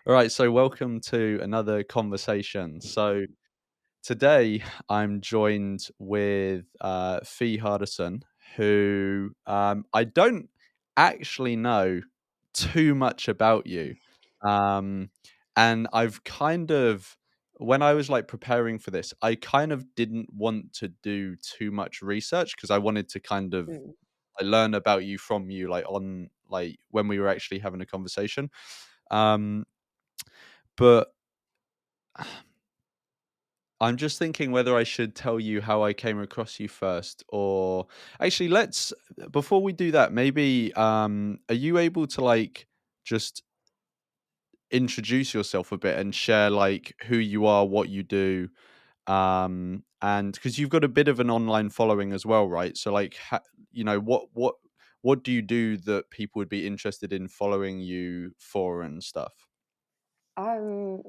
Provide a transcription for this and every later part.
All right, so welcome to another conversation. So today I'm joined with Phie Hardison, who I don't actually know too much about you. Um, and I've kind of, when I was like preparing for this, I kind of didn't want to do too much research because I wanted to kind of Mm. learn about you from you, like on like when we were actually having a conversation. Um, but I'm just thinking whether I should tell you how I came across you first, or actually let's before we do that, maybe are you able to like just introduce yourself a bit and share like who you are, what you do, and because you've got a bit of an online following as well, right? So like what do you do that people would be interested in following you for and stuff? I'm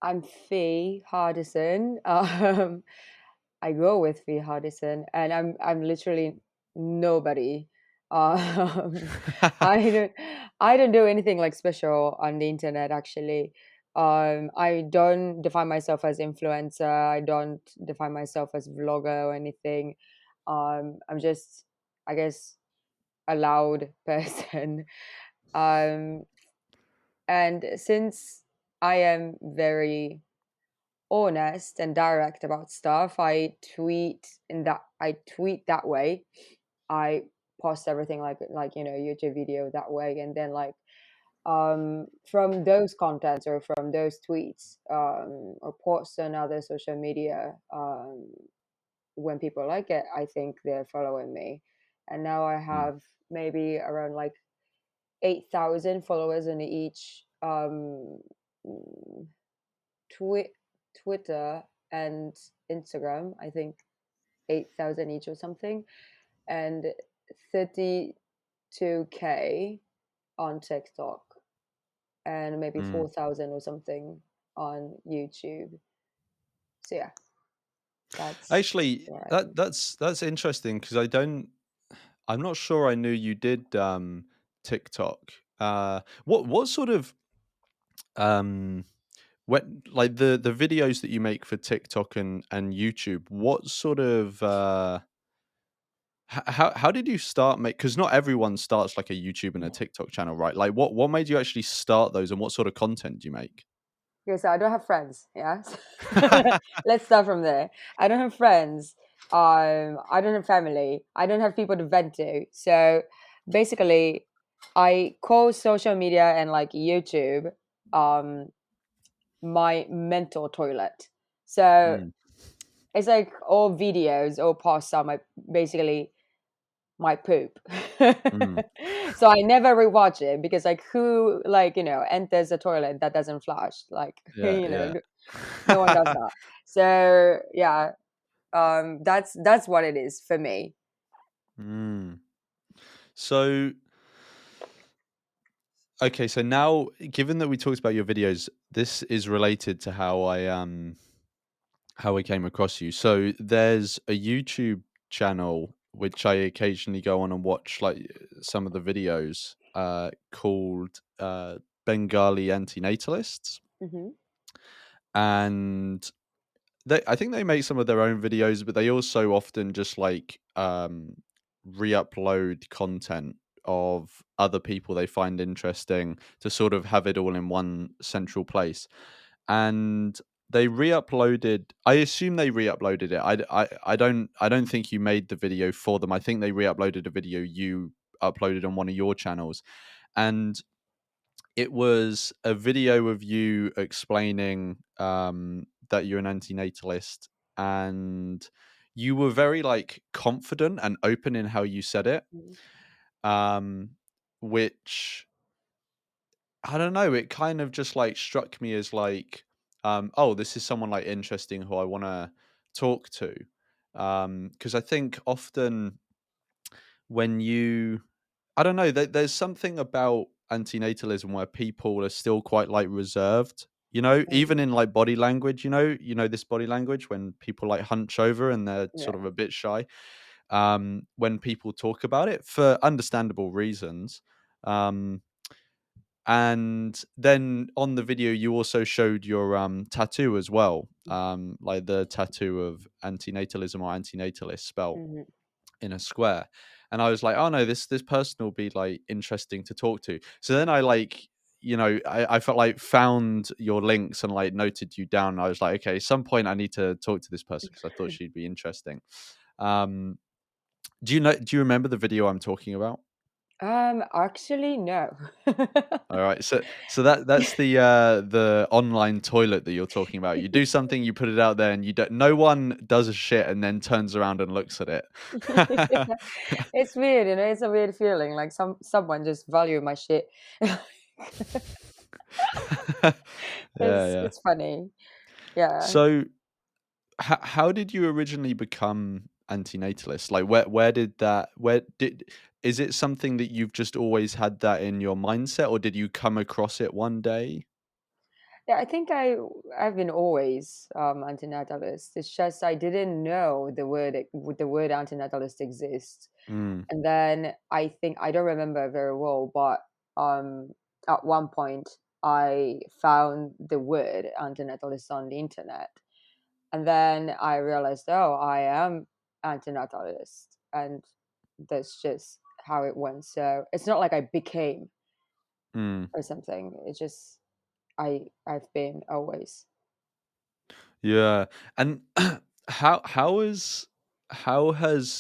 I'm Phie Hardison. I go with Phie Hardison, and I'm literally nobody. Um, I don't I don't do anything like special on the internet. Actually, I don't define myself as influencer. I don't define myself as vlogger or anything. I'm just, I guess, a loud person. Um, And since I am very honest and direct about stuff, I tweet that way. I post everything like YouTube video that way, and then like from those contents or from those tweets or posts on other social media, when people like it, I think they're following me. And now I Mm, have maybe around like 8,000 followers on each mm, twi- Twitter and Instagram. I think 8,000 each or something, and 32K on TikTok, and maybe mm. 4,000 or something on YouTube. So yeah, that's Actually, where I that am. that's interesting because I'm not sure I knew you did TikTok. What sort of um when like the videos that you make for TikTok and YouTube, what sort of how did you start make because not everyone starts like a YouTube and a TikTok channel, right? Like what made you actually start those and what sort of content do you make? Okay, so I don't have friends. Yeah, let's start from there. I don't have friends. I don't have family. I don't have people to vent to. So basically, I call social media and like YouTube um, my mental toilet. So Mm, it's like all videos, all posts are my basically my poop. mm. So I never rewatch it because like who like enters a toilet that doesn't flush like Yeah, yeah. no one does that. So yeah, that's what it is for me. Mm. So okay, so now given that we talked about your videos, this is related to how I came across you. So there's a YouTube channel which I occasionally go on and watch like some of the videos called Bengali Antinatalists. Hmm. And I think they make some of their own videos, but they also often just like re-upload content of other people they find interesting to sort of have it all in one central place. And they re-uploaded. I assume they re-uploaded it. I don't think you made the video for them. I think they re-uploaded a video you uploaded on one of your channels, and it was a video of you explaining that you're an antinatalist, and you were very like confident and open in how you said it, um, which I don't know. It kind of just like struck me as like, oh, this is someone like interesting who I want to talk to, because I think often when you I don't know. There's something about antinatalism where people are still quite like reserved. Even Hmm. in like body language. This body language when people like hunch over and they're Yeah. sort of a bit shy. When people talk about it for understandable reasons, um, And then on the video, you also showed your tattoo as well, like the tattoo of antinatalism or antinatalist spelt Mhm. in a square. And I was like, oh no, this person will be like interesting to talk to. So then I like, I felt like found your links and like noted you down. I was like, okay, some point I need to talk to this person because I thought she'd be interesting. Um, do you remember the video I'm talking about? Actually, no. All right, so that's the online toilet that you're talking about. You do something, you put it out there, and you don't. No one does a shit and then turns around and looks at it. Yeah. It's weird, it's a weird feeling, like someone just value my shit. Yeah, yeah. It's funny. Yeah. So, how did you originally become antinatalist? Like, where did that? Where did? Is it something that you've just always had that in your mindset, or did you come across it one day? Yeah, I think I've been always antinatalist. It's just I didn't know the word antinatalist exists. Mm, And then I think I don't remember very well, but at one point I found the word antinatalist on the internet, and then I realized, oh, I am antinatalist, and that's just how it went. So it's not like I became mm. or something. It's just I've been always. Yeah, and how has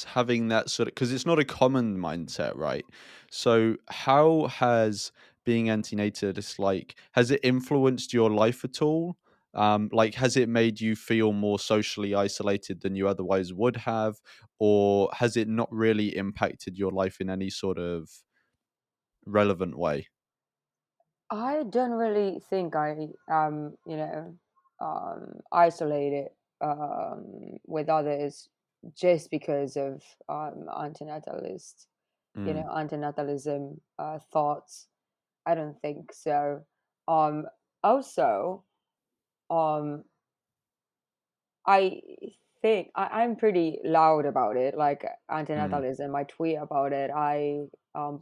having that sort of, because it's not a common mindset, right? So how has being antinatalist, like, has it influenced your life at all? Like, has it made you feel more socially isolated than you otherwise would have, or has it not really impacted your life in any sort of relevant way? I don't really think I isolated with others just because of antinatalist, Mm, antinatalism thoughts. I don't think so. Um, Also, um, I think I'm pretty loud about it, like mm, antinatalism. I tweet about it. I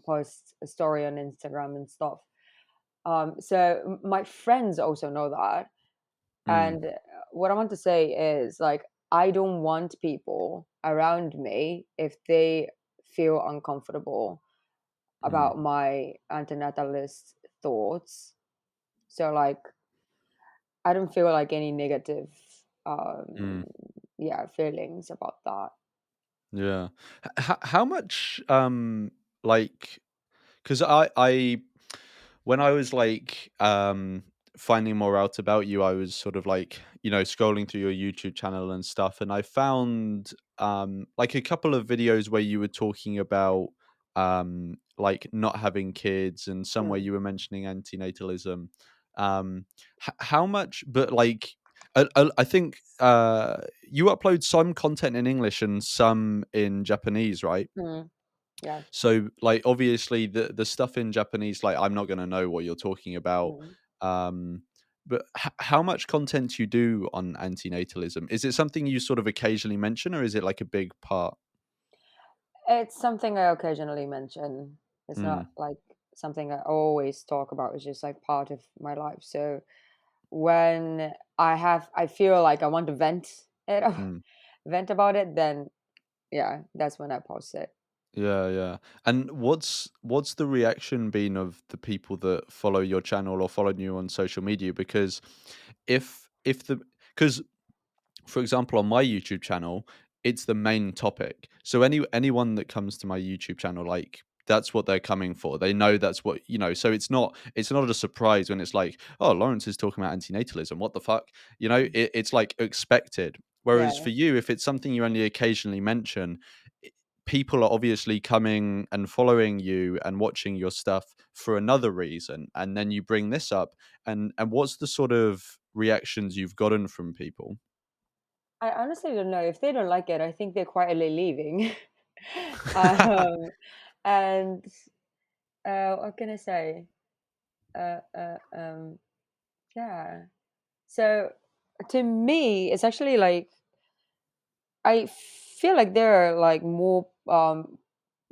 post a story on Instagram and stuff. So my friends also know that. mm, And what I want to say is, like, I don't want people around me if they feel uncomfortable mm, about my antinatalist thoughts. So, like, I don't feel like any negative, um, mm. yeah, feelings about that. Yeah. How much like, because I when I was like finding more out about you, I was sort of like, scrolling through your YouTube channel and stuff, and I found like a couple of videos where you were talking about like not having kids, and somewhere Mm, you were mentioning antinatalism. How much, but like I think you upload some content in English and some in Japanese, right? mm, yeah. So, like, obviously, the stuff in Japanese, like, I'm not gonna know what you're talking about. Mm. Um, but how much content you do on antinatalism? Is it something you sort of occasionally mention, or is it like a big part? It's something I occasionally mention. It's Mm, not like something I always talk about. It's just like part of my life. So when I feel like I want to it mm. vent about it, then yeah, that's when I post it. Yeah, yeah. And what's the reaction been of the people that follow your channel or follow you on social media? Because if the because for example, on my YouTube channel, it's the main topic. So anyone that comes to my YouTube channel, like, that's what they're coming for. They know that's what, so it's not a surprise when it's like, oh, Lawrence is talking about antinatalism. What the fuck? It's like expected. Whereas Yeah. for you, if it's something you only occasionally mention, i- people are obviously coming and following you and watching your stuff for another reason. And then you bring this up, and what's the sort of reactions you've gotten from people? I honestly don't know. If they don't like it, I think they're quietly leaving. um, and what can I say? Uh, uh, um, yeah. So to me, it's actually like I feel like there are like more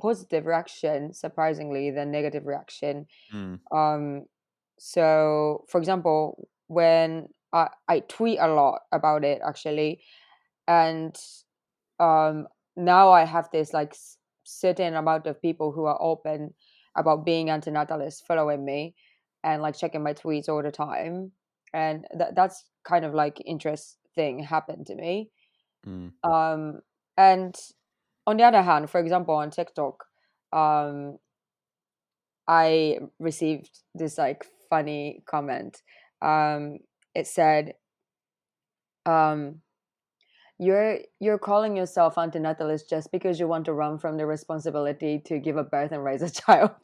positive reaction, surprisingly, than negative reaction. Mm, Um, So, for example, when I tweet a lot about it actually, and um, now I have this like certain amount of people who are open about being antinatalist following me and like checking my tweets all the time, and that's kind of like interesting happened to me. Mm. Um, and on the other hand, for example, on TikTok, um, I received this like funny comment. It said, um, "You're calling yourself antinatalist just because you want to run from the responsibility to give a birth and raise a child."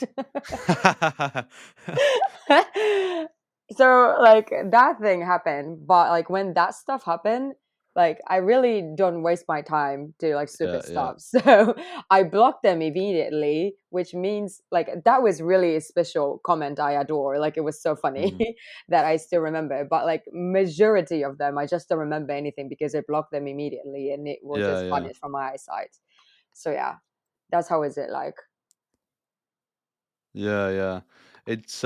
So like that thing happened, but like when that stuff happened, like I really don't waste my time to like Yeah, stupid yeah. stuff. So I blocked them immediately, which means like that was really a special comment I adore. Like it was so funny Mm. that I still remember. But like majority of them I just don't remember anything because I blocked them immediately and it will Yeah, just yeah. vanish from my eyesight. So yeah, that's how is it like. Yeah, yeah. It's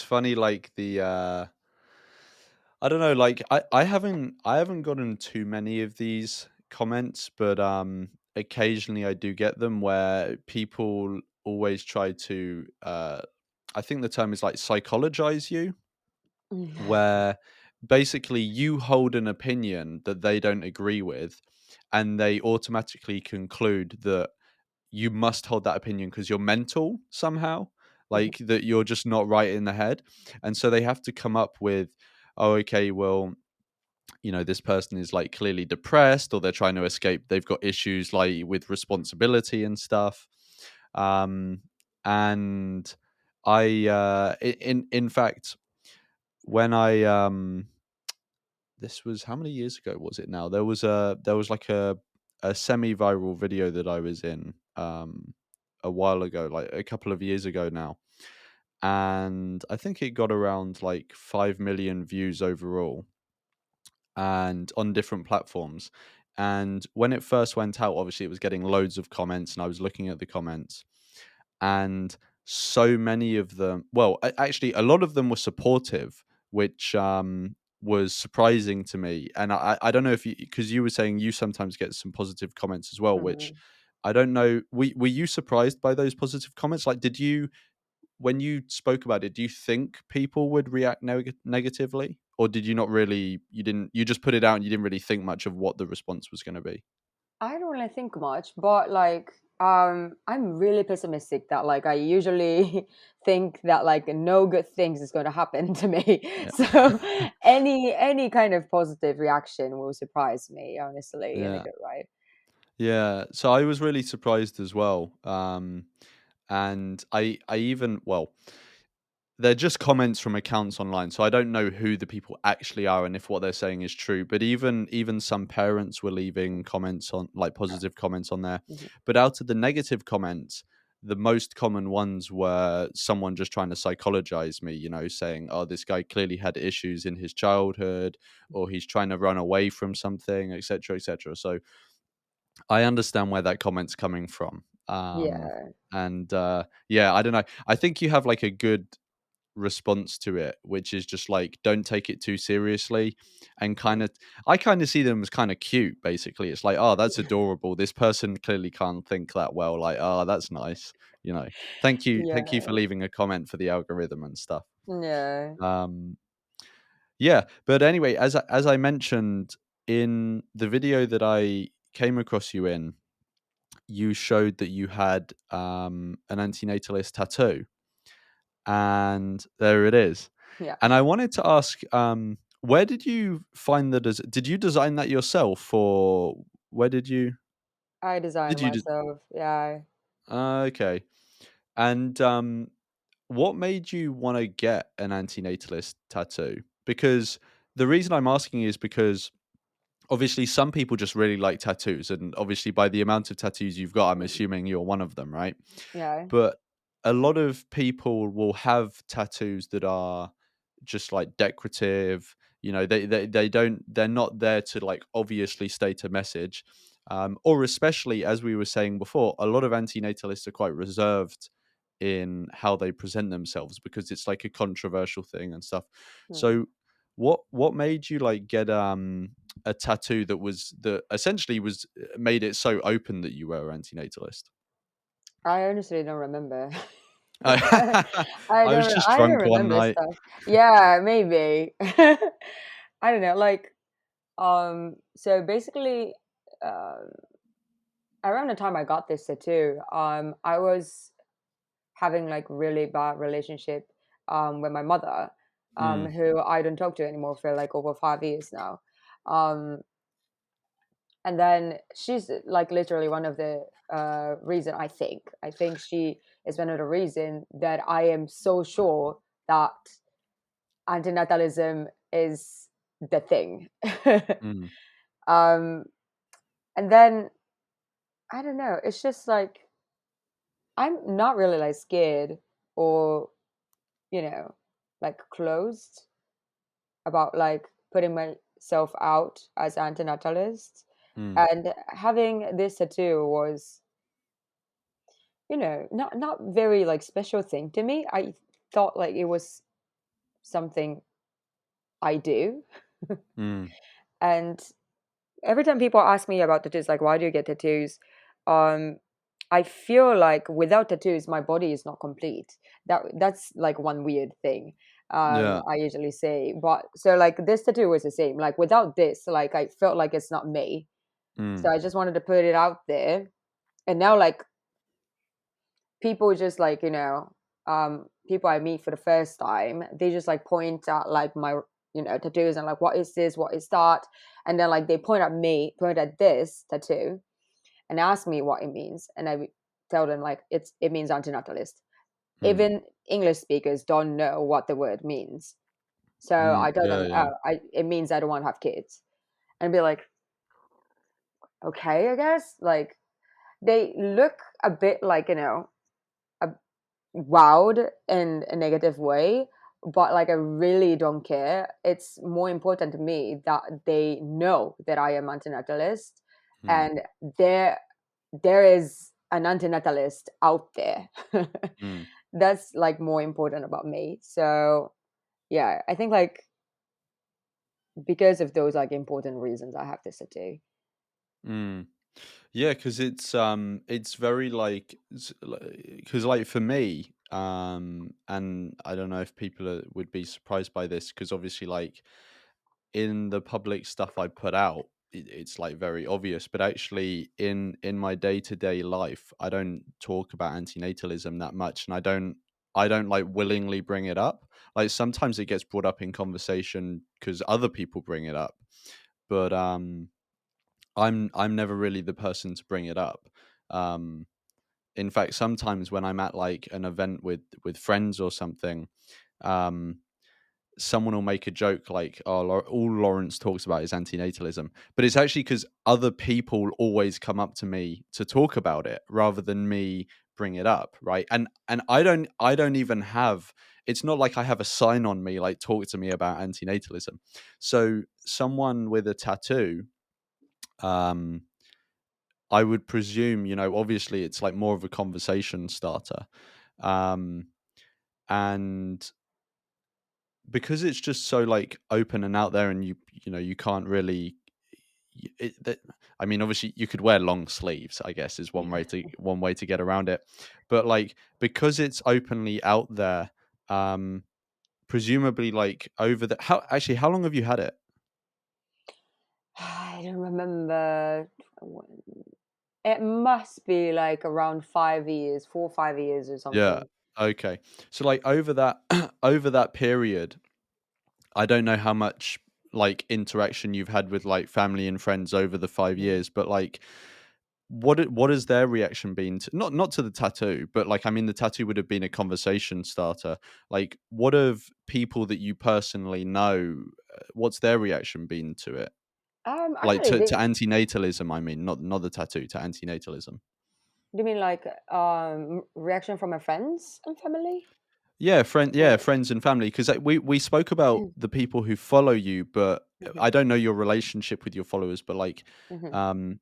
funny like I don't know, like I haven't gotten too many of these comments, but occasionally I do get them where people always try to I think the term is like psychologize you, where basically you hold an opinion that they don't agree with and they automatically conclude that you must hold that opinion because you're mental somehow, like that you're just not right in the head. And so they have to come up with, oh, okay, well, this person is like clearly depressed or they're trying to escape. They've got issues like with responsibility and stuff. Um, and in fact, when this was how many years ago was it now? There was like a semi-viral video that I was in a while ago, like a couple of years ago now. And I think it got around like 5 million views overall and on different platforms. And when it first went out, obviously it was getting loads of comments and I was looking at the comments and so many of them, well, actually a lot of them were supportive, which was surprising to me. And I don't know if you, because you were saying you sometimes get some positive comments as well, which Mhm. I don't know. Were you surprised by those positive comments? Like, did you, when you spoke about it, do you think people would react negatively, or did you not really? You didn't. You just put it out, and you didn't really think much of what the response was going to be. I don't really think much, but like I'm really pessimistic that like I usually think that like no good things is going to happen to me. So Yeah, any kind of positive reaction will surprise me honestly in a yeah, good way. yeah. So I was really surprised as well. And I even well, they're just comments from accounts online, so I don't know who the people actually are and if what they're saying is true. But even some parents were leaving comments on like positive comments on there. Mhm. But out of the negative comments, the most common ones were someone just trying to psychologize me, saying, "Oh, this guy clearly had issues in his childhood, or he's trying to run away from something, etc., etc." So I understand where that comment's coming from. Yeah. And yeah, I don't know. I think you have like a good response to it, which is just like don't take it too seriously and kind Mm. of I kind of see them as kind of cute basically. It's like, oh, that's adorable. This person clearly can't think that well. Like, oh, that's nice. You know. Thank you for Yeah. leaving a comment for the algorithm and stuff. Yeah. Um yeah, but anyway, as I mentioned in the video that I came across you in, you showed that you had an antinatalist tattoo, and there it is. Yeah. And I wanted to ask, where did you find the did you design that yourself, or where I did designed you de myself. Yeah. okay. And, what made you wanna get an antinatalist tattoo? Because the reason I'm asking is because obviously some people just really like tattoos, and obviously by the amount of tattoos you've got, I'm Mm. assuming you're one of them, right? Yeah. But a lot of people will have tattoos that are just like decorative. They don't, they're not there to like obviously state a message. Or especially as we were saying before, a lot of antinatalists are quite reserved in how they present themselves because it's like a controversial thing and stuff. Hmm. So what made you like get a tattoo that essentially was made it so open that you were antinatalist? I honestly don't remember. I was just I don't drunk one remember night. stuff. Yeah, maybe. I don't know. Like, so basically, um, around the time I got this tattoo, I was having like really bad relationship with my mother, Mm, who I don't talk to anymore for like over 5 years now. Um, and then she's like literally one of the reason I think she is one of the reason that I am so sure that antinatalism is the thing. mm, um and then I don't know, it's just like I'm not really like scared or you know like closed about like putting myself out as antinatalist, mm, and having this tattoo was not very like special thing to me. I thought like it was something I do. mm, And every time people ask me about tattoos, like why do you get tattoos? Um, I feel like without tattoos, my body is not complete. That's like one weird thing. yeah, I usually say, but so like this tattoo was the same. Like without this, like I felt like it's not me. So mm, I just wanted to put it out there. And now like people just like people I meet for the first time, they just like point at like my tattoos and like what is this, what is that, and then like they point at this tattoo and ask me what it means, and I tell them like it means antinatalist. mm, Even English speakers don't know what the word means, so mm, I tell yeah, them, yeah, oh, it means I don't want to have kids, and be like, okay, I guess. Like they look a bit like a wowed in a negative way, but like I really don't care. It's more important to me that they know that I am antinatalist, mm, and there is an antinatalist out there. mm. That's like more important about me. So yeah, I think like because of those like important reasons I have this tattoo. Mm. Yeah, because it's very like, because like for me, and I don't know if people would be surprised by this, because obviously like in the public stuff I put out, it's like very obvious. But actually, in my day to day life, I don't talk about antinatalism that much, and I don't like willingly bring it up. Like sometimes it gets brought up in conversation because other people bring it up, but I'm never really the person to bring it up. Um, in fact, sometimes when I'm at like an event with friends or something, um, someone will make a joke like, "Oh, all Lawrence talks about is antinatalism," but it's actually because other people always come up to me to talk about it rather than me bring it up, right? And I don't even have. It's not like I have a sign on me like talk to me about antinatalism. So someone with a tattoo, um, I would presume, obviously it's like more of a conversation starter. Um, and because it's just so like open and out there and you can't really I mean, obviously you could wear long sleeves, I guess is one way to get around it. But like because it's openly out there, um, presumably like over the how long have you had it? I don't remember. It must be like around 5 years, 4 or 5 years or Yeah. something. Okay. So like over that over that period, I don't know how much like interaction you've had with like family and friends over the 5 Mm. years, but like what has their reaction been to not to the tattoo, but like I mean the tattoo would have been a conversation starter. Like what have people that you personally know, what's their reaction been to it? Like Actually, to antinatalism, I mean, not the tattoo, to antinatalism. do you mean like reaction from my friends and family? Yeah, Or friends and family. Because we spoke about the people who follow you, but Mhm, I don't know your relationship with your followers. But like, mhm. um,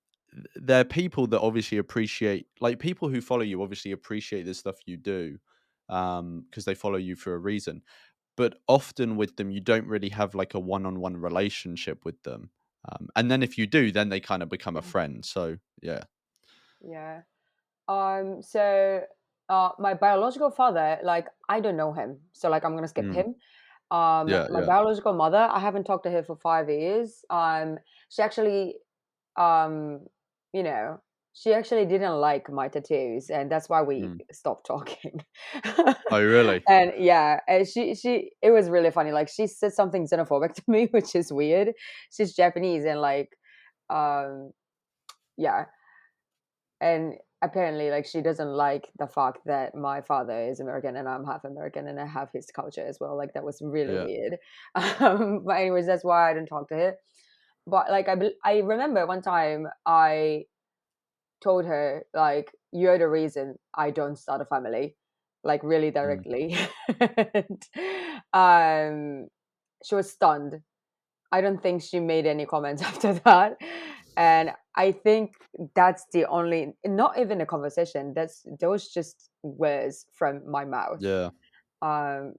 they're people that obviously appreciate, like people who follow you obviously appreciate the stuff you do. because they follow you for a reason. But often with them, you don't really have like a one-on-one relationship with them. And then if you do, then they kind of become a friend. So yeah. Yeah. So my biological father, like I don't know him, so like I'm gonna skip Mm. him. Yeah, My yeah. biological mother, I haven't talked to her for 5 years. She actually, um, you know, she actually didn't like my tattoos, and that's why we Mm. stopped talking. Oh, really? And yeah, and it was really funny. Like she said something xenophobic to me, which is weird. She's Japanese, and like, um, yeah, and apparently like she doesn't like the fact that my father is American and I'm half American and I have his culture as well. Like that was really Yeah. weird. But anyways, that's why I didn't talk to her. But like I remember one time I told her like you're the reason I don't start a family, like really Mm. directly. And, she was stunned. I don't think she made any comments after that. And I think that's the only, not even a conversation, that's those just words from my mouth. Yeah.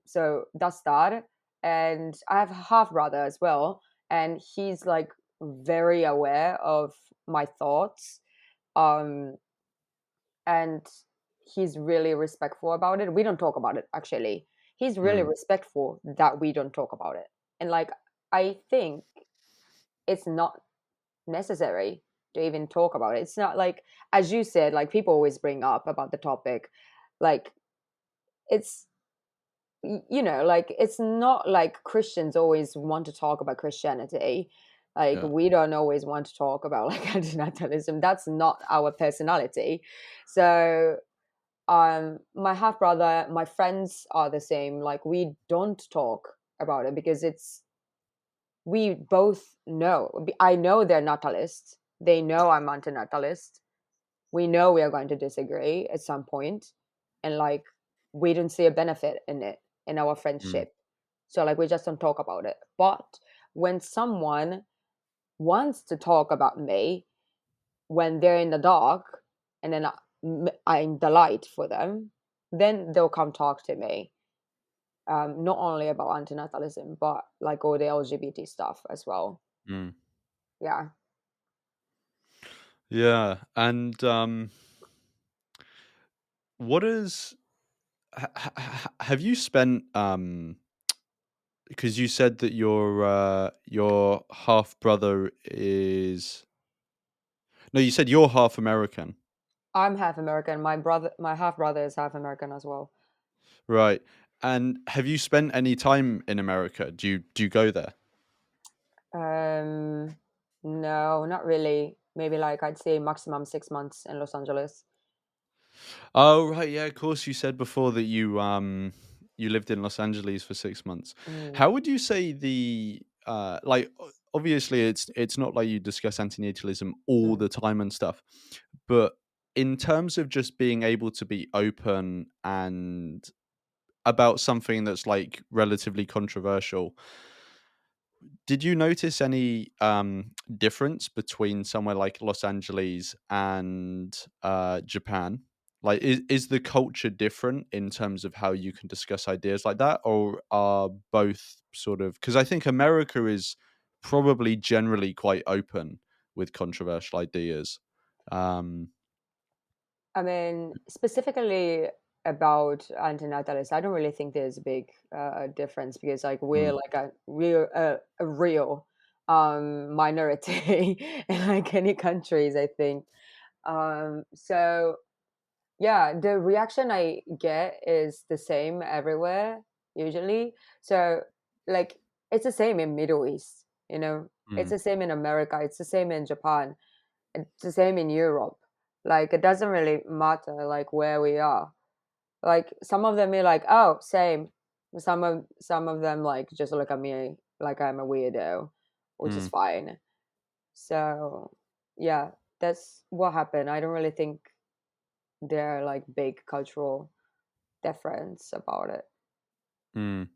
So that's that. And I have a half brother as well. And he's like very aware of my thoughts. Um, and he's really respectful about it. We don't talk about it actually. He's really Mm. respectful that we don't talk about it. And like, I think it's not necessary to even talk about it. It's not like, as you said, like people always bring up about the topic. Like it's like it's not like Christians always want to talk about Christianity. Like Yeah. we don't always want to talk about like antinatalism. That's not our personality. So my half brother, my friends are the same. Like we don't talk about it because it's we both know. I know they're natalists. They know I'm antinatalist. We know we are going to disagree at some point, and like we don't see a benefit in it in our Mm. friendship. So like we just don't talk about it. But when someone wants to talk about me when they're in the dark, and then I'm the light for them, then they'll come talk to me. Not only about antinatalism, but like all the LGBT stuff as well. Mm. Yeah. Yeah. And what is have you spent because you said that your half brother is no, you said you're half American, I'm half American. My half brother is half American as well. right? And have you spent any time in America? Do you go there? Um, no, not really. Maybe like I'd say maximum 6 months in Los Angeles. Oh, right, yeah, of course. You said before that you lived in Los Angeles for 6 months. Mm, How would you say the obviously it's not like you discuss antinatalism all mm. the time and stuff, but in terms of just being able to be open and about something that's like relatively controversial, did you notice any difference between somewhere like Los Angeles and Japan? Like, is the culture different in terms of how you can discuss ideas like that, or are both sort of? Because I think America is probably generally quite open with controversial ideas. Um, I mean, specifically about antinatalists, I don't really think there's a big difference because like we're mm, like a real minority in like any countries, I think. So yeah, the reaction I get is the same everywhere usually. So like it's the same in Middle East, it's mm, the same in America, it's the same in Japan, it's the same in Europe. Like it doesn't really matter like where we are. Like some of them are like, oh, same. Some of them like just look at me like I'm a weirdo, which is mm, fine. So yeah, that's what happened. I don't really think there are like big cultural difference about it. mm.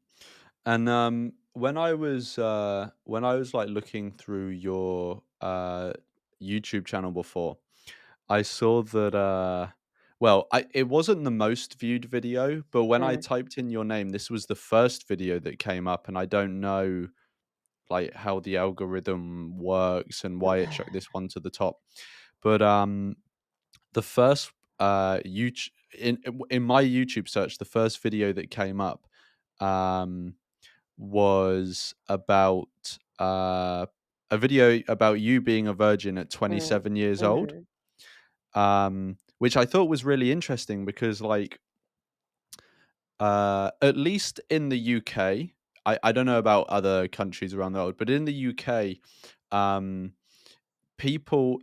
And when I was like looking through your YouTube channel before, I saw that well, it wasn't the most viewed video, but when I Mm. typed in your name, this was the first video that came up, and I don't know like how the algorithm works and why it chucked this one to the top. But the first YouTube in my YouTube search, the first video that came up um was about a video about you being a virgin at Mm. 27 years old. Mhm. Which I thought was really interesting because like at least in the UK, I don't know about other countries around the world, but in the UK, um,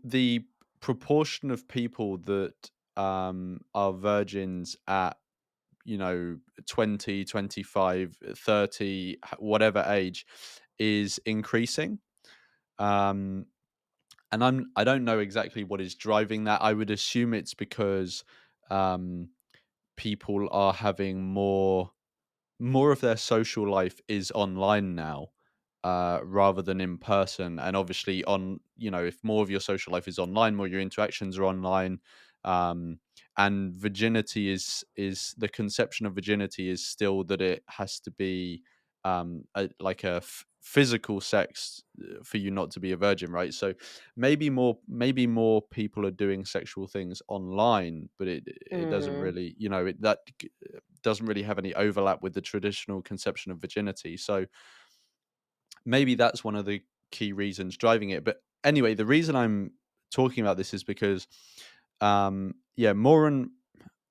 the proportion of people that are virgins at, you know, 20, 25, 30, whatever age is increasing. Um, and I don't know exactly what is driving that. I would assume it's because um, people are having more of their social life is online now, rather than in person. And obviously, if more of your social life is online, more your interactions are online. Um, and virginity is the conception of virginity is still that it has to be like a physical sex for you not to be a virgin, right? So maybe more people are doing sexual things online, but it doesn't Mhm. really, that doesn't really have any overlap with the traditional conception of virginity. So maybe that's one of the key reasons driving it. But anyway, the reason I'm talking about this is because, yeah, more and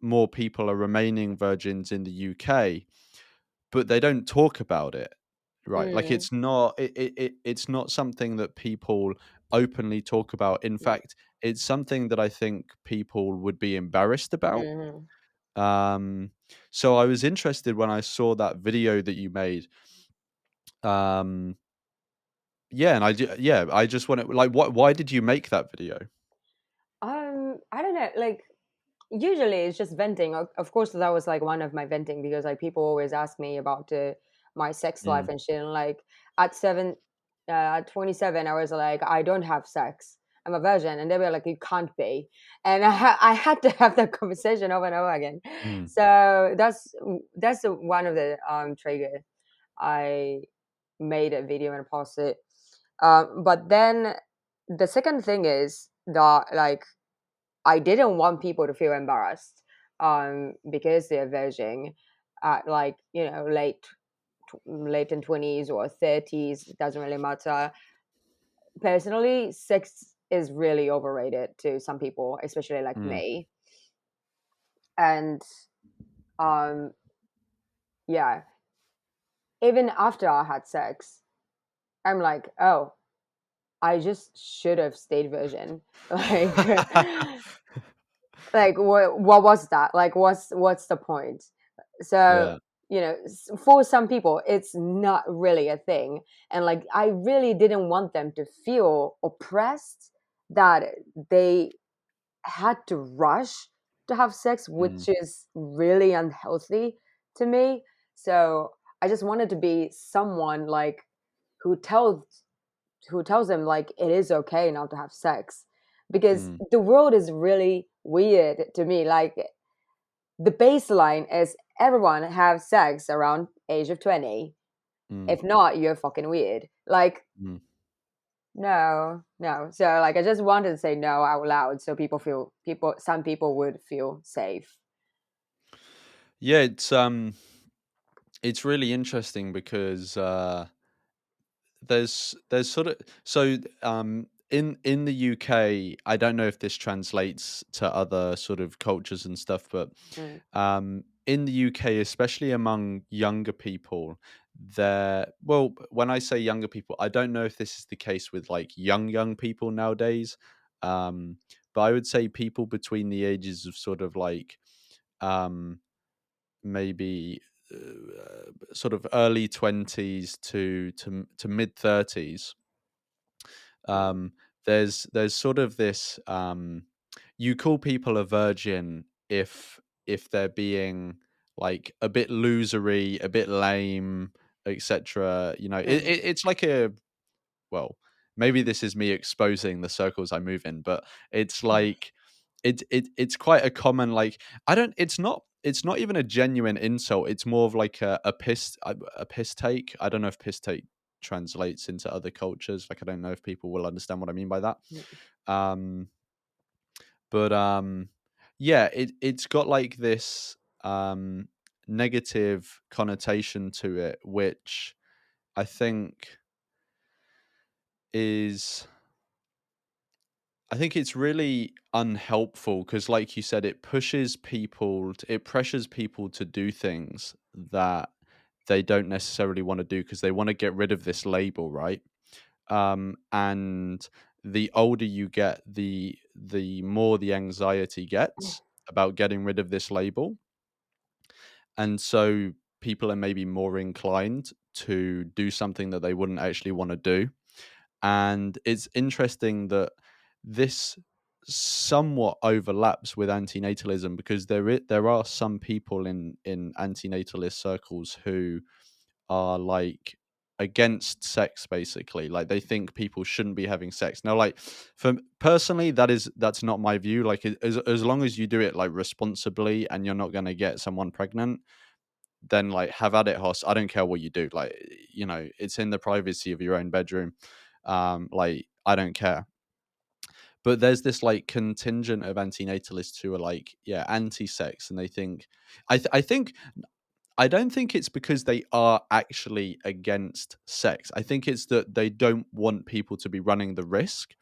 more people are remaining virgins in the UK, but they don't talk about it, right? Like Mm. it's not something that people openly talk about. In Mm. fact, it's something that I think people would be embarrassed about. Mhm. um, so I was interested when I saw that video that you made. Um, yeah, and yeah, I just want to like, why did you make that video? I don't know. Like, usually it's just venting. Of course, that was like one of my venting because like people always ask me about my sex life Mm, and shit. And like at 27, I was like, I don't have sex. I'm a virgin, and they were like, you can't be. And I had to have that conversation over and over again. mm, So that's one of the trigger. I made a video and posted it. But then the second thing is that like I didn't want people to feel embarrassed because they're virgin at like late in 20s or 30s. It doesn't really matter. Personally, sex is really overrated to some people, especially like mm, me. And um, yeah, even after I had sex, I'm like, oh, I just should have stayed virgin. Like, like what was that? Like, what's the point? So yeah. for some people, it's not really a thing, and like I really didn't want them to feel oppressed that they had to rush to have sex, Mm, which is really unhealthy to me. So I just wanted to be someone like who tells who tells them like it is okay not to have sex, because mm, the world is really weird to me. Like the baseline is everyone have sex around age of 20. mm, If not, you're fucking weird. Like, mm. no, no. So like I just wanted to say no out loud so some people would feel safe. Yeah, it's really interesting because there's sort of so in the UK, I don't know if this translates to other sort of cultures and stuff, but Mm, in the UK, especially among younger people, well, when I say younger people, I don't know if this is the case with like young people nowadays. Um, but I would say people between the ages of sort of like um maybe sort of early 20s to mid 30s. mm, um there's sort of this you call people a virgin if they're being like a bit losery, a bit lame, etc. mm, It's like a, well, maybe this is me exposing the circles I move in, but it's like it's quite a common, like, I don't it's not even a genuine insult. It's more of like a piss take. I don't know if piss take translates into other cultures. Like, I don't know if people will understand what I mean by that. Um, but yeah, it's got like this negative connotation to it, which I think is I think it's really unhelpful because, like you said, it pressures people to do things that they don't necessarily want to do because they want to get rid of this label, right? And the older you get, the more the anxiety gets about getting rid of this label, and so people are maybe more inclined to do something that they wouldn't actually want to do. And it's interesting that this somewhat overlaps with antinatalism because there are some people in antinatalist circles who are like against sex, basically. Like, they think people shouldn't be having sex. Now, like, for personally, that's not my view. Like, as long as you do it like responsibly and you're not going to get someone pregnant, then like have at it, Hoss. I don't care what you do. Like, it's in the privacy of your own bedroom. Like, I don't care. But there's this like contingent of antinatalists who are like, yeah, anti-sex, and they think, I think, I don't think it's because they are actually against sex. I think it's that they don't want people to be running the risk,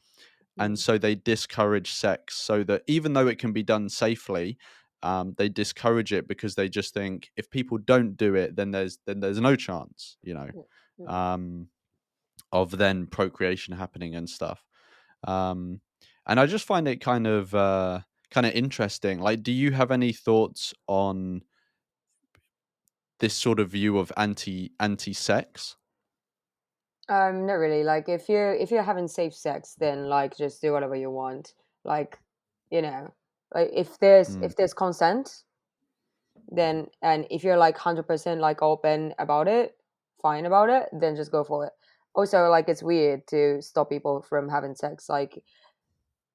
and so they discourage sex, so that even though it can be done safely, they discourage it because they just think if people don't do it, then there's no chance, um, of then procreation happening and stuff. Um, and I just find it kind of interesting. Like, do you have any thoughts on this sort of view of anti-sex? Not really. Like if you're having safe sex, then like just do whatever you want. Like, you know, like Mm, if there's consent, then and if you're like 100% like open about it, fine about it, then just go for it. Also, like it's weird to stop people from having sex. Like,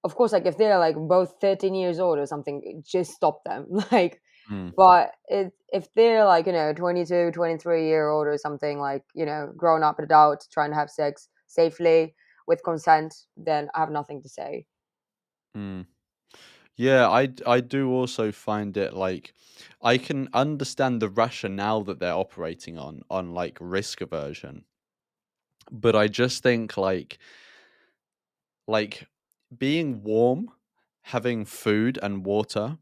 of course, like if they're like both 13 years old or something, just stop them. Like, mm, but if they're like, 22, 23-year old or something, like, grown up adult trying to have sex safely with consent, then I have nothing to say. mm. Yeah, I do also find it like I can understand the rationale that they're operating on like risk aversion, but I just think like being warm, having food and water,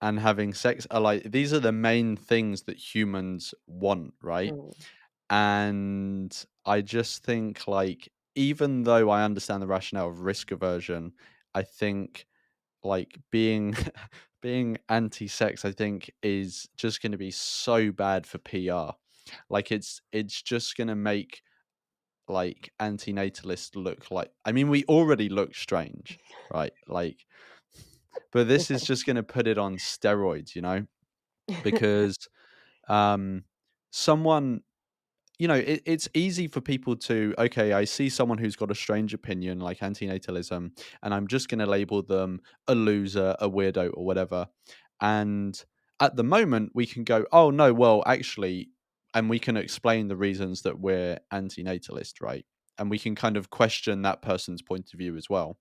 and having sex are like these are the main things that humans want, right? Mm. And I just think like even though I understand the rationale of risk aversion, I think like being being anti-sex, I think, is just going to be so bad for PR. Like, it's just going to make like anti-natalists look like, I mean, we already look strange, right? Like, but this is just going to put it on steroids, because um someone, it's easy for people to, okay, I see someone who's got a strange opinion like antinatalism, and I'm just going to label them a loser, a weirdo, or whatever. And at the moment, we can go, oh, no, well, actually, and we can explain the reasons that we're antinatalist, right? And we can kind of question that person's point of view as well.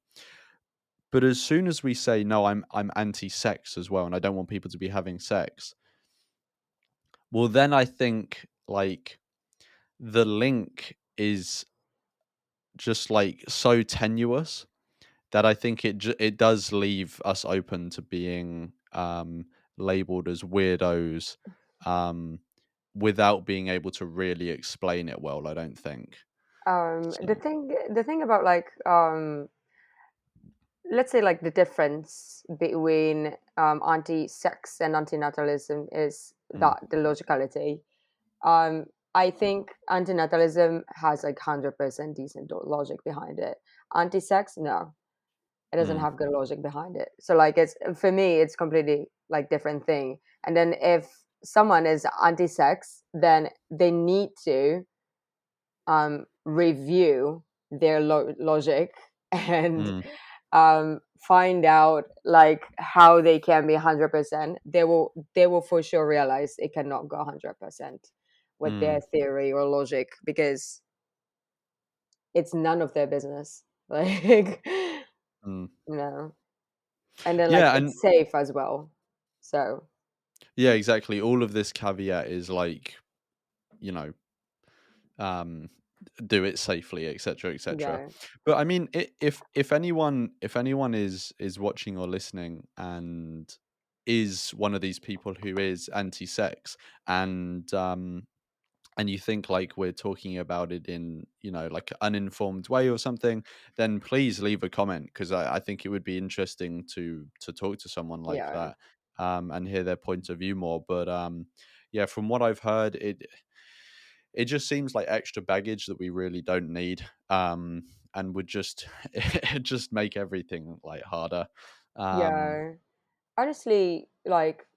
But as soon as we say, no, I'm anti sex as well, and I don't want people to be having sex, well, then I think like the link is just like so tenuous that I think it does leave us open to being labeled as weirdos, um without being able to really explain it well, I don't think. So, The thing about like let's say like the difference between anti-sex and antinatalism is mm, that the logicality. um I think antinatalism has like 100% decent logic behind it. Anti-sex, no, it doesn't mm, have good logic behind it. So like it's, for me, it's completely like different thing. And then if someone is anti-sex, then they need to review their logic and mm, find out like how they can be 100%, they will for sure realize it cannot go 100% with their Mm, theory or logic, because it's none of their business. Like, mm. and then like Yeah, and it's safe as well. So yeah, exactly. All of this caveat is like, you know, um, do it safely, etc., etc. yeah, But I mean, if anyone is watching or listening and is one of these people who is anti-sex, and and you think like we're talking about it in, you know, like an uninformed way or something, then please leave a comment, because I think it would be interesting to talk to someone like yeah, that, and hear their point of view more. But yeah, from what I've heard, it just seems like extra baggage that we really don't need, and would just it just make everything like harder. Um, yeah. Honestly, like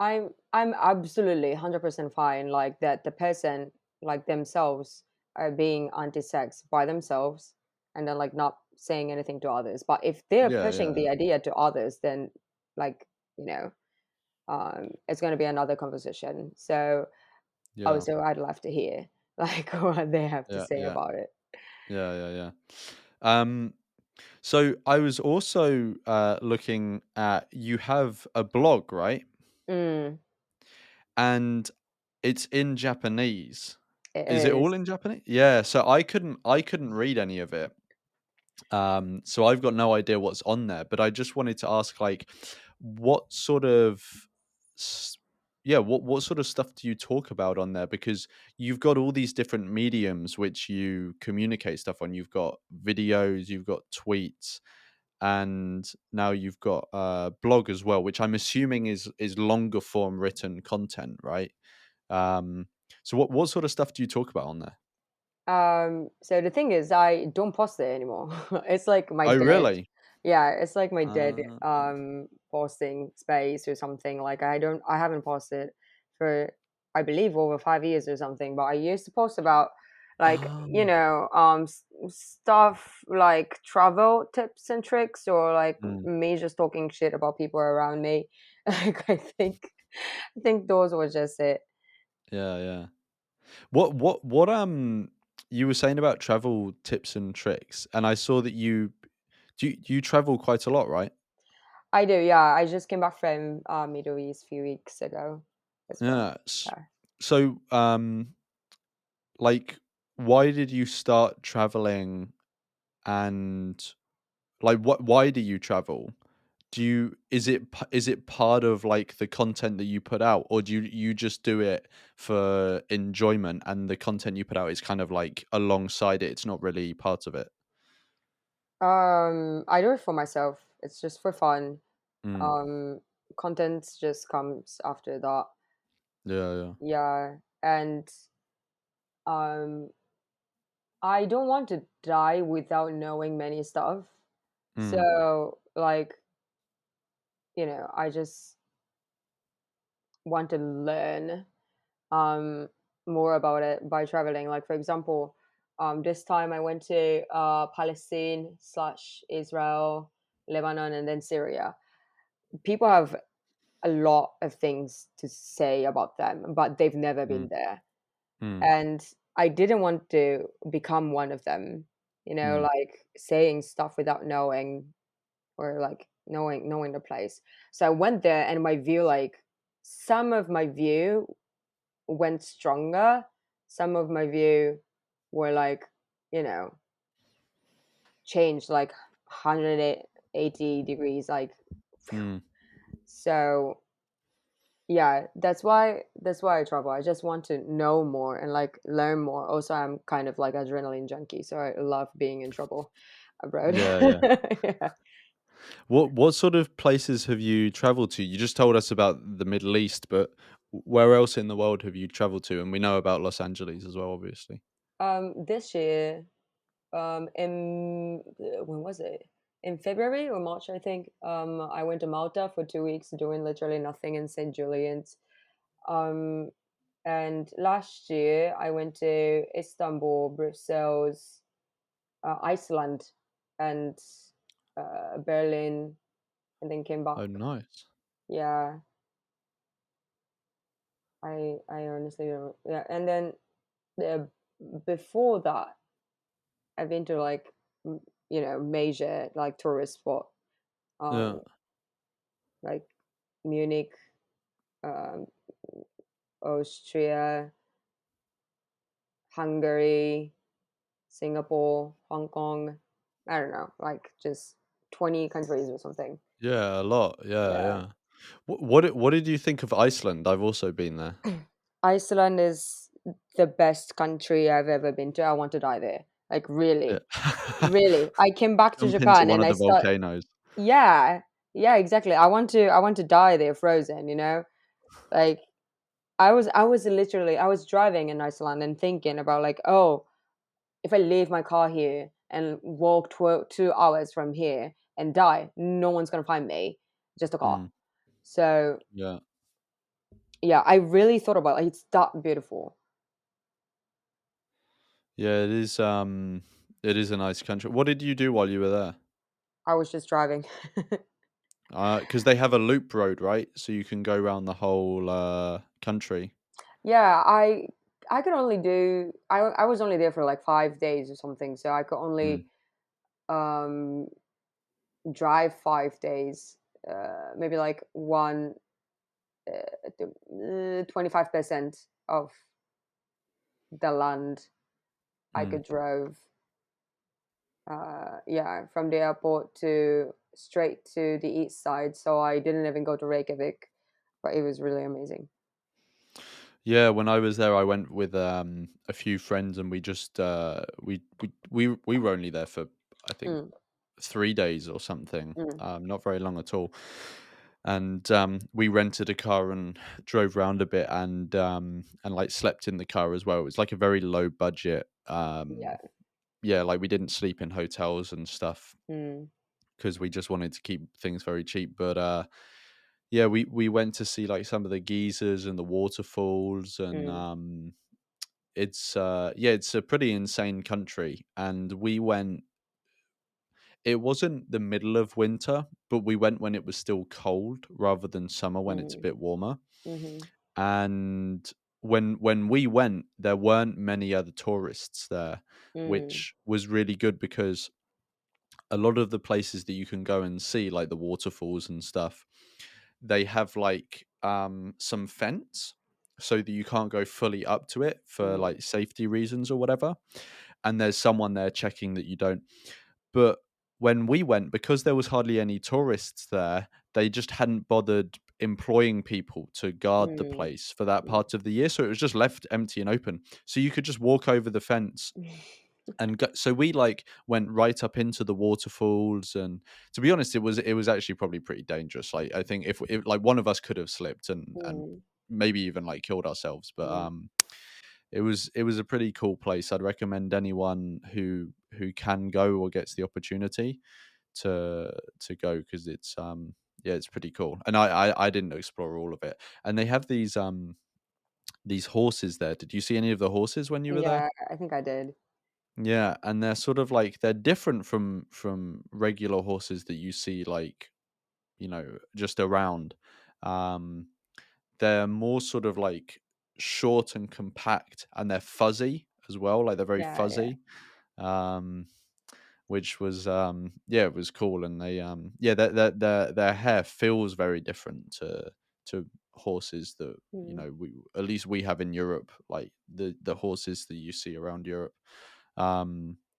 I'm absolutely 100% fine like that the person like themselves are being anti-sex by themselves, and then like not saying anything to others. But if they're yeah, pushing yeah, the idea to others, then like, it's going to be another conversation. So yeah, also I'd love to hear like what they have to yeah, say yeah, about it. yeah, yeah, yeah. Um, so I was also looking at, you have a blog, right? Mm, And it's in Japanese. it Is it all is. in Japanese? Yeah. So I couldn't read any of it. So I've got no idea what's on there, but I just wanted to ask, like, what sort of, s- yeah, what sort of stuff do you talk about on there? Because you've got all these different mediums which you communicate stuff on. You've got videos, you've got tweets, and now you've got blog as well, which I'm assuming is longer form written content, right? Um, so what sort of stuff do you talk about on there? So the thing is, I don't post it anymore. It's like my Oh, dead, really? yeah, it's like my dead Uh, posting space or something. Like I haven't posted for, I believe, over 5 years or something. But I used to post about like, um, stuff like travel tips and tricks, or like mm, me just talking shit about people around me. Like I think those were just it. yeah, yeah. What you were saying about travel tips and tricks, and I saw that you travel quite a lot, right? I do, yeah. I just came back from Middle East a few weeks ago as well. Yeah. Yeah. So, like, why did you start traveling, and like, why do you travel? Do you is it part of like the content that you put out, or do you just do it for enjoyment, and the content you put out is kind of like alongside it? It's not really part of it. I do it for myself. It's just for fun. Mm. Um, Content just comes after that. Yeah, yeah. Yeah, and um, I don't want to die without knowing many stuff. Mm. So, like, I just want to learn um, more about it by traveling. Like, for example, this time I went to Palestine slash Israel, Lebanon, and then Syria. People have a lot of things to say about them, but they've never been Mm. there. Mm. And I didn't want to become one of them, Mm. like saying stuff without knowing, or like knowing the place. So I went there, and my view, like some of my view went stronger. Some of my view were like, you know, changed like 180 degrees. Like, Mm. so yeah, that's why I travel. I just want to know more and like learn more. Also, I'm kind of like adrenaline junkie, so I love being in trouble abroad. Yeah, yeah. Yeah. What sort of places have you traveled to? You just told us about the Middle East, but where else in the world have you traveled to? And we know about Los Angeles as well, obviously. This year, in when was it? In February or March, I think. I went to Malta for 2 weeks, doing literally nothing in St. Julian's. Um, and last year I went to Istanbul, Brussels, Iceland, and Berlin, and then came back. Oh, nice. Yeah, I honestly don't. Yeah, and then the before that, I've been to like major like tourist spot, Yeah. um, like Munich, um, Austria, Hungary, Singapore, Hong Kong. I don't know, like just 20 countries or something. Yeah, a lot. Yeah, Yeah. yeah. What did you think of Iceland? I've also been there. Iceland is the best country I've ever been to. I want to die there. Like Yeah. really, really. I came back to Jump into Japan one and of I the start. volcanoes. Yeah, yeah, exactly. I want to die there, frozen. Like I was literally I was driving in Iceland and thinking about like, oh, if I leave my car here and walk 2 hours from here and die, no one's gonna find me. Just a car. Mm, So yeah. yeah, I really thought about it. It's that beautiful. Yeah, it is a nice country. What did you do while you were there? I was just driving. Because they have a loop road, right? So you can go around the whole country. Yeah, I could only do I was only there for like 5 days or something, so I could only Mm, um drive 5 days, maybe like 25% of the land I mm. could drove. Yeah, from the airport to straight to the east side, so I didn't even go to Reykjavik, but it was really amazing. Yeah, when I was there, I went with a few friends, and we just we were only there for I think Mm, 3 days or something. mm, Not very long at all. And we rented a car and drove around a bit, and like slept in the car as well. It was like a very low budget. yeah. Yeah, like we didn't sleep in hotels and stuff Mm, because we just wanted to keep things very cheap. But yeah, we went to see like some of the geysers and the waterfalls, and mm, it's yeah, it's a pretty insane country. And we went. It wasn't the middle of winter, but we went when it was still cold rather than summer when it's a mm, bit warmer. mhm, And when we went, there weren't many other tourists there, mm, which was really good because a lot of the places that you can go and see, like the waterfalls and stuff, they have like some fence so that you can't go fully up to it for mm, like safety reasons or whatever. And there's someone there checking that you don't. But when we went, because there was hardly any tourists there, they just hadn't bothered employing people to guard the mm, place for that mm. part of the year. So it was just left empty and open. So you could just walk over the fence and go. So we like went right up into the waterfalls, and to be honest, it was actually probably pretty dangerous. Like I think if like one of us could have slipped and Mm, maybe even like killed ourselves. But mm. it was a pretty cool place. I'd recommend anyone who can go or gets the opportunity to go, because it's yeah, it's pretty cool. And I didn't explore all of it. And they have these horses there. Did you see any of the horses when you were there? Yeah, I think I did. Yeah, and they're sort of like they're different from regular horses that you see, like, just around. Um they're more sort of like short and compact, and they're fuzzy as well, like they're very Yeah, yeah. fuzzy. Um which was yeah, it was cool. And they yeah, their hair feels very different to horses that, Mm. we at least we have in Europe, like the horses that you see around Europe.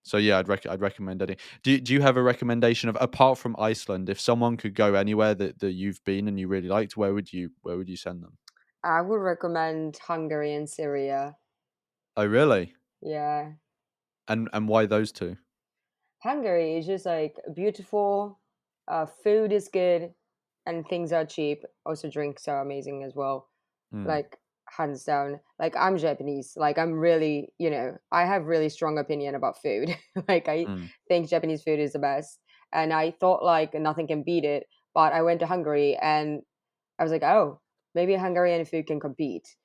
So yeah, I'd recommend any. Do you have a recommendation of, apart from Iceland, if someone could go anywhere that you've been and you really liked, where would you send them? I would recommend Hungary and Syria. Oh, really? Yeah. And why those two? Hungary is just like beautiful, food is good, and things are cheap. Also, drinks are amazing as well. Mm, Like hands down. Like I'm Japanese. Like I'm really, I have really strong opinion about food. Like I mm. think Japanese food is the best, and I thought like nothing can beat it. But I went to Hungary and I was like, oh, maybe Hungarian food can compete.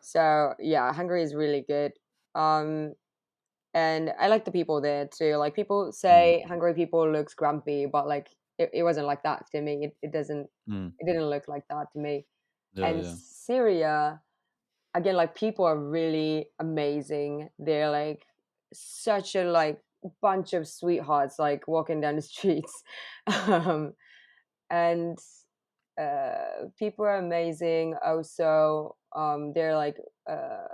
So yeah, Hungary is really good. Um, and I like the people there too. Like people Mm, say Hungary people looks grumpy, but like it wasn't like that to me. mm. It didn't look like that to me. Yeah, And yeah. Syria, again, like people are really amazing. They're like such a like bunch of sweethearts, like walking down the streets. um, and people are amazing. Also, they're like uh,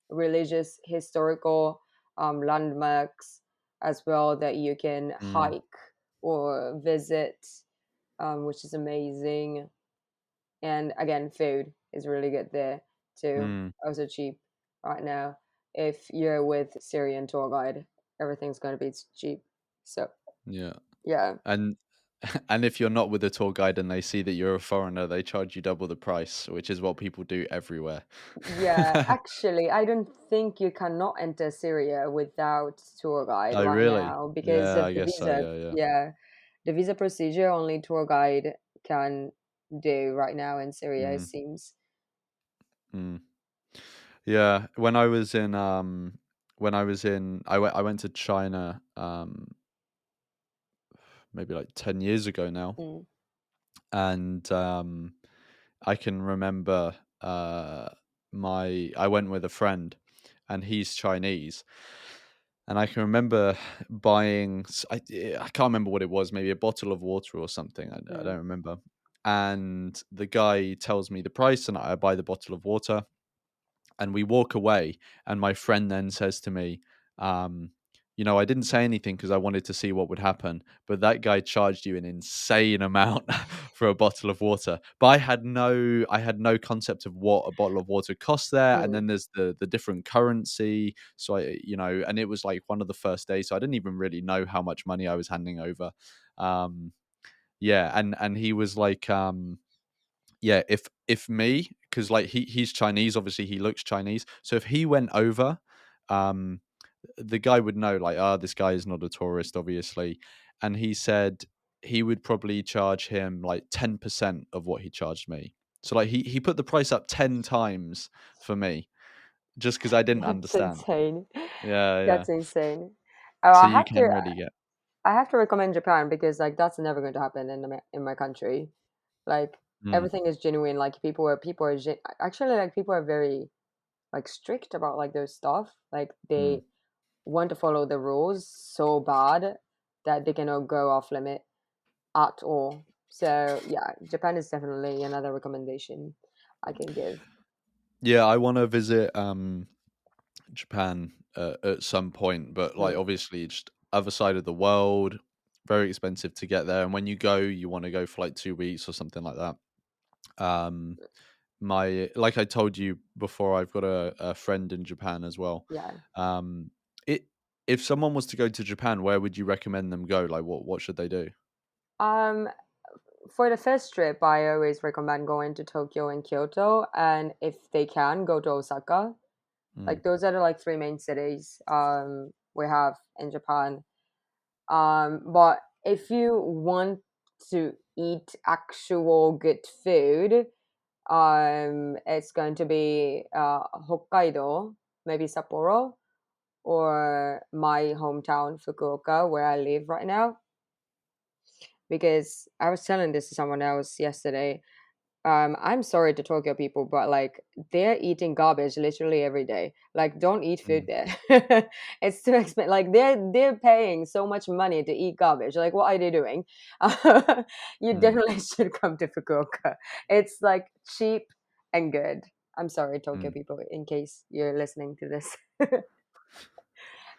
religious, historical landmarks as well that you can Mm, hike or visit, which is amazing. And again, food is really good there too. mm, Also cheap right now. If you're with Syrian tour guide, everything's going to be cheap. So yeah. yeah, And and if you're not with a tour guide and they see that you're a foreigner, they charge you double the price, which is what people do everywhere. yeah. Actually, I don't think you cannot enter Syria without tour guide Oh, right really? now because Yeah, of I the guess so. visa. Yeah, yeah. Yeah, the visa procedure only tour guide can do right now in Syria. It Mm, seems. mm. Yeah, I went to China, maybe like 10 years ago now, Mm, and, I can remember, I went with a friend, and he's Chinese, and I can remember buying I can't remember what it was, maybe a bottle of water or something, I mm, don't remember, and the guy tells me the price, and I buy the bottle of water, and we walk away, and my friend then says to me, um, I didn't say anything because I wanted to see what would happen, but that guy charged you an insane amount for a bottle of water. But I had no concept of what a bottle of water costs there, and mm. then there's the different currency. So and it was like one of the first days, so I didn't even really know how much money I was handing over. Um, yeah, and he was like, yeah, if me, because like he's Chinese, obviously he looks Chinese. So if he went over, um, the guy would know, like, this guy is not a tourist, obviously. And he said he would probably charge him like 10% of what he charged me. So like he put the price up 10 times for me just because I didn't That's understand. insane. Yeah, yeah. That's insane. Oh, So you can really get. I have to recommend Japan because like that's never going to happen in my country. Like Mm, everything is genuine. Like people are actually like people are very like strict about like their stuff. Like mm. they want to follow the rules so bad that they cannot go off limit at all. So yeah, Japan is definitely another recommendation I can give. Yeah, I want to visit Japan at some point, but like Mm, obviously just other side of the world, very expensive to get there. And when you go, you want to go for like 2 weeks or something like that. Um, my like I told you before, I've got a friend in Japan as well. yeah. Um, it if someone was to go to Japan, where would you recommend them go? Like what should they do? Um, for the first trip, I always recommend going to Tokyo and Kyoto, and if they can, go to Osaka. Mm, Like those are the like three main cities we have in Japan. But if you want to eat actual good food, it's going to be Hokkaido, maybe Sapporo, or my hometown Fukuoka, where I live right now. Because I was telling this to someone else yesterday. I'm sorry to Tokyo people, but like they're eating garbage literally every day. Like, don't eat food mm, there. It's too expensive. Like they're paying so much money to eat garbage. Like, what are they doing? You mm, definitely should come to Fukuoka. It's like cheap and good. I'm sorry, Tokyo mm. people, in case you're listening to this.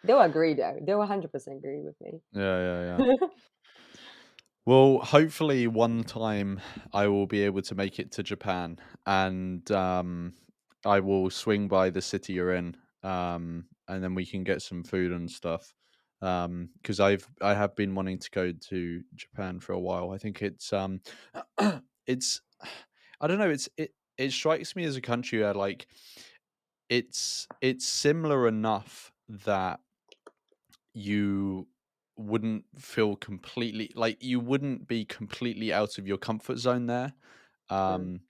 They'll agree though. They'll 100% agree with me. Yeah, yeah, yeah. Well, hopefully one time I will be able to make it to Japan, and I will swing by the city you're in, and then we can get some food and stuff. Because I have been wanting to go to Japan for a while. I think it's I don't know, it strikes me as a country where like it's similar enough that you wouldn't feel completely like you wouldn't be completely out of your comfort zone there. Mm, Um,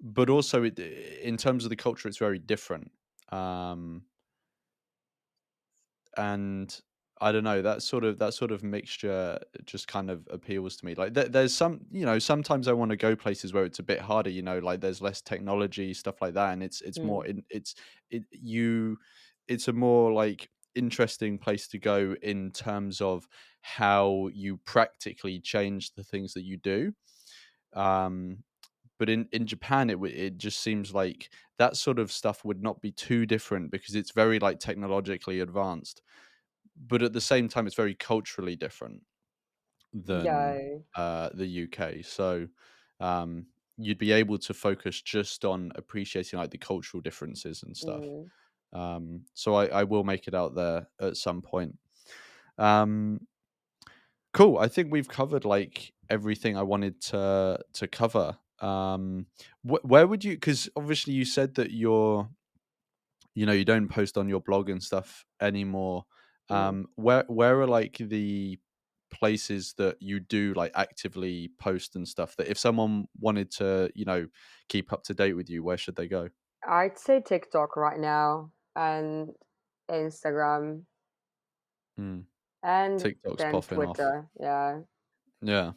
but also in terms of the culture, it's very different. Um, and I don't know, that sort of mixture just kind of appeals to me. Like there's some, sometimes I want to go places where it's a bit harder, like there's less technology, stuff like that, and it's more Mm. in it you it's a more like interesting place to go in terms of how you practically change the things that you do. Um but in Japan, it just seems like that sort of stuff would not be too different because it's very like technologically advanced, but at the same time, it's very culturally different than Yeah. the UK. So you'd be able to focus just on appreciating like the cultural differences and stuff. Mm. So I will make it out there at some point. Um, cool. I think we've covered like everything I wanted to cover. Where would you? Because obviously you said that you don't post on your blog and stuff anymore. Mm. Where are like the places that you do like actively post and stuff that if someone wanted to, keep up to date with you, where should they go? I'd say TikTok right now and Instagram Mm. and TikTok's then popping off. Twitter. Yeah. Yeah.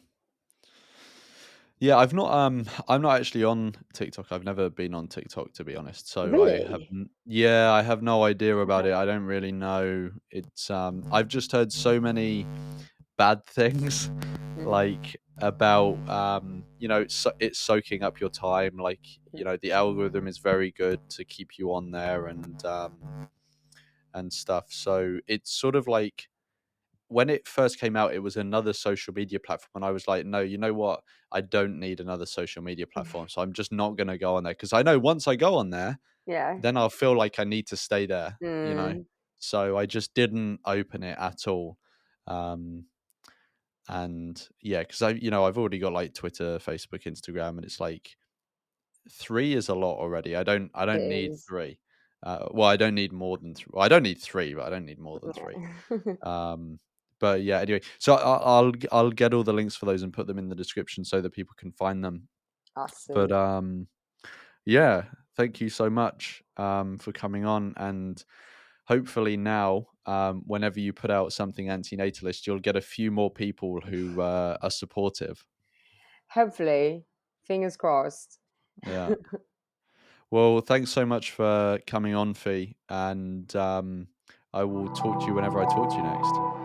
Yeah, I'm not actually on TikTok. I've never been on TikTok to be honest. So Really? I have no idea about it. I don't really know. I've just heard so many bad things Mm. like about it's soaking up your time, like the algorithm is very good to keep you on there and stuff. So it's sort of like when it first came out, it was another social media platform, and I was like, no, you know what, I don't need another social media platform, so I'm just not going to go on there because I know once I go on there, Yeah. then I'll feel like I need to stay there. Mm. So I just didn't open it at all. um and yeah, because I've already got like Twitter, Facebook, Instagram, and it's like three is a lot already. I don't need Is. three. Well, I don't need more than three. Well, I don't need three, but I don't need more than three. Yeah. Um, but yeah, anyway, so I'll get all the links for those and put them in the description so that people can find them. But Awesome. yeah, thank you so much for coming on, and hopefully now, whenever you put out something antinatalist, you'll get a few more people who are supportive. Hopefully, fingers crossed. Yeah. Well, thanks so much for coming on, Fee, and I will talk to you whenever I talk to you next.